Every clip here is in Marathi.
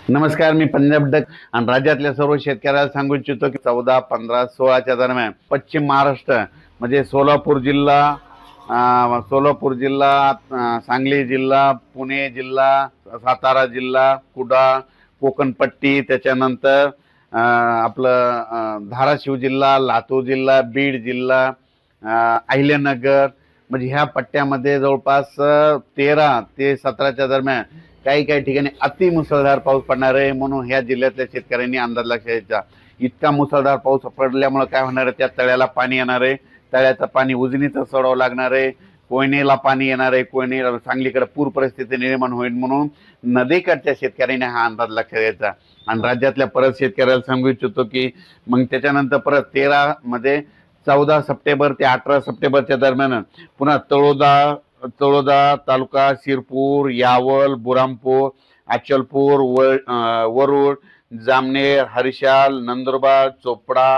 नमस्कार, मी पंजाब डक आणि राज्यातल्या सर्व शेतकऱ्याला सांगू इच्छितो की 14, 15, 16च्या दरम्यान पश्चिम महाराष्ट्र म्हणजे सोलापूर जिल्हा, सांगली जिल्हा, पुणे जिल्हा, सातारा जिल्हा, कुडाळ, कोकणपट्टी, त्याच्यानंतर धाराशिव जिल्हा, लातूर जिल्हा, बीड जिल्हा, अहिल्यानगर म्हणजे ह्या पट्ट्यामध्ये जवळपास 13 ते 17च्या दरम्यान काही काही ठिकाणी अति मुसळधार पाऊस पडणार आहे, म्हणून ह्या जिल्ह्यातल्या शेतकऱ्यांनी अंदाज लक्षात घ्यायचा. इतका मुसळधार पाऊस पडल्यामुळे काय होणार आहे, त्या तळ्याला पाणी येणार आहे, तळ्याचं पाणी उजनीचं सोडावं लागणार आहे, कोयनेला पाणी येणार आहे, कोयने सांगलीकडे पूर परिस्थिती निर्माण होईल, म्हणून नदीकडच्या शेतकऱ्यांनी हा अंदाज लक्षात घ्यायचा. आणि राज्यातल्या परत शेतकऱ्याला सांगू इच्छितो की मग त्याच्यानंतर परत 13 मध्ये 14 सप्टेंबर ते 18 सप्टेंबरच्या दरम्यान पुन्हा तळोदा तालुका, शिरपूर, यावल, बुरामपूर, अचलपूर, वरुड, जामनेर, हरिशाल, नंदुरबार, चोपडा,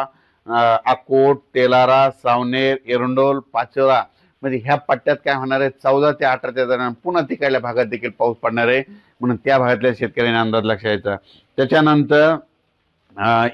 अकोट, तेलारा, सावनेर, एरंडोल, पाचोरा म्हणजे ह्या पट्ट्यात काय होणार आहे, 14 ते 18च्या दरम्यान पुन्हा तिकडल्या भागात देखील पाऊस पडणार आहे, म्हणून त्या भागातल्या शेतकऱ्यांनी अंदाज लक्षात घ्यायचा. त्याच्यानंतर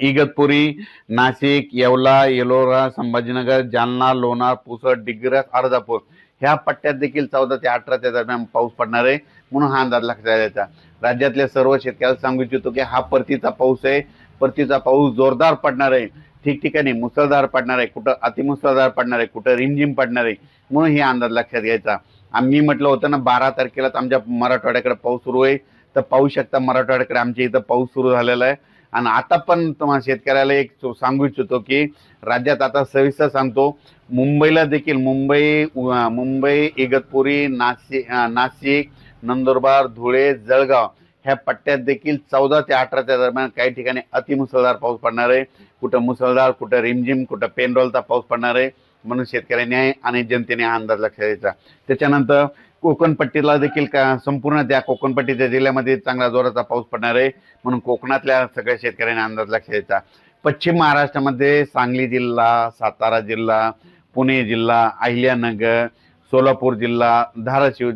इगतपुरी, नाशिक, येवला, येलोरा, संभाजीनगर, जालना, लोणार, पुसद, डिग्रस, अर्धापूर ह्या पट्ट्यात देखील 14 ते 18च्या दरम्यान पाऊस पडणार आहे, म्हणून हा अंदाज लक्षात द्यायचा. राज्यातल्या सर्व शेतकऱ्याला सांगू इच्छितो की हा परतीचा पाऊस आहे. परतीचा पाऊस जोरदार पडणार आहे, ठिकठिकाणी मुसळधार पडणार आहे, कुठं अतिमुसळधार पडणार आहे, कुठं रिमझिम पडणार आहे, म्हणून हे अंदाज लक्षात घ्यायचा. आम्ही म्हटलं होतं ना 12 तारखेलाच आमच्या मराठवाड्याकडे पाऊस सुरू आहे, तर पाहू शकता मराठवाड्याकडे आमच्या इथं पाऊस सुरू झालेला आहे. आणि आता पण तुम्हाला शेतकऱ्याला एक सांगू इच्छितो की राज्यात आता सविस्तर सांगतो, मुंबईला देखील मुंबई, इगतपुरी, नाशिक, नंदुरबार, धुळे, जळगाव ह्या पट्ट्यात देखील 14 ते 18च्या दरम्यान काही ठिकाणी अतिमुसळधार पाऊस पडणार आहे. कुठं मुसळधार, कुठं रिमझिम, कुठं पेनडॉलचा पाऊस पडणार आहे, म्हणून शेतकऱ्यांनी आणि जनतेने हा अंदाज लक्षात द्यायचा. त्याच्यानंतर कोकणपट्टीला देखील संपूर्ण त्या कोकणपट्टीच्या जिल्ह्यामध्ये चांगला जोराचा पाऊस पडणार आहे, म्हणून कोकणातल्या सगळ्या शेतकऱ्यांनी अंदाज लक्षात द्यायचा. पश्चिम महाराष्ट्रामध्ये सांगली जिल्हा, सातारा जिल्हा, पुणे जिल्हा, अहिल्यानगर, सोलापूर जिल्हा, धाराशिव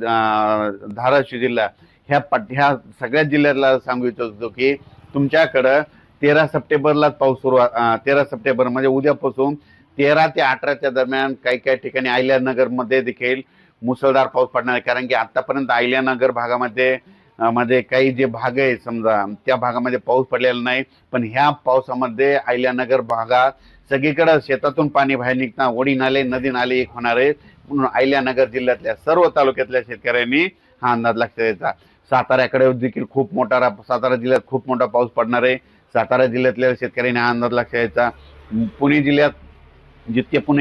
जिल्हा ह्या सगळ्या जिल्ह्यातला सांगू इच्छितो की तुमच्याकडं 13 सप्टेंबरलाच पाऊस 13 सप्टेंबर म्हणजे उद्यापासून 13 ते 18च्या दरम्यान काही काही ठिकाणी अहिल्यानगरमध्ये देखील मुसळधार पाऊस पडणार आहे. कारण की आतापर्यंत अहिल्यानगर भागामध्ये मध्ये काही जे भाग आहे समजा त्या भागामध्ये पाऊस पडलेला नाही, पण ह्या पावसामध्ये अहिल्यानगर भागात सगळीकडे शेतातून पाणी बाहेर निघताना ओढी नाले, नदी नाले एक होणार आहे, म्हणून अहिल्यानगर जिल्ह्यातल्या सर्व तालुक्यातल्या शेतकऱ्यांनी हा अंदाज लक्षात द्यायचा. सातारा जिल्ह्यात खूप मोठा पाऊस पडणार आहे, सातारा जिल्ह्यातल्या शेतकऱ्यांनी हा अंदाज लक्षात द्यायचा. पुणे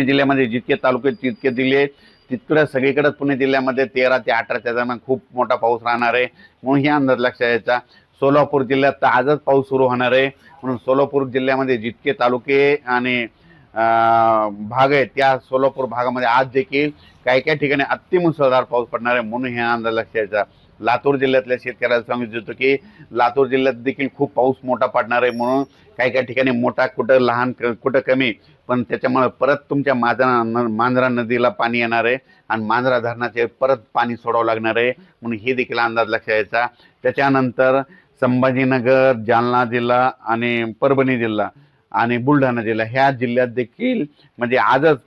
जिल्ह्यामध्ये जितके तालुके जितके जिल्हे तिकडे सगळीकडे पुणे जिल्ह्यामध्ये 13 ते 18च्या दरम्यान खूप मोठा पाऊस राहणार आहे, म्हणून ही अंदाज लक्षात द्यायचा. सोलापूर जिल्ह्यात तर आजच पाऊस सुरू होणार आहे, म्हणून सोलापूर जिल्ह्यामध्ये जितके तालुके आणि भाग आहेत त्या सोलापूर भागामध्ये आज देखील काही काही ठिकाणी अतिमुसळधार पाऊस पडणार आहे, म्हणून हे अंदाज लक्षात द्यायचा. लातूर जिल्ह्यातल्या शेतकऱ्याला सांगू इच्छितो की लातूर जिल्ह्यात देखील खूप पाऊस मोठा पडणार आहे, म्हणून काही काही ठिकाणी मोठा, कुठं लहान, कुठं कमी, पण त्याच्यामुळे परत तुमच्या मांजरा नदीला पाणी येणार आहे आणि मांजरा धरणाचे परत पाणी सोडावं लागणार आहे, म्हणून हे देखील अंदाज लक्षात द्यायचा. त्याच्यानंतर संभाजीनगर, जालना जिल्हा आणि परभणी जिल्हा आणि बुलढाणा जिल्हा ह्या जिल्ह्यात देखील म्हणजे आजच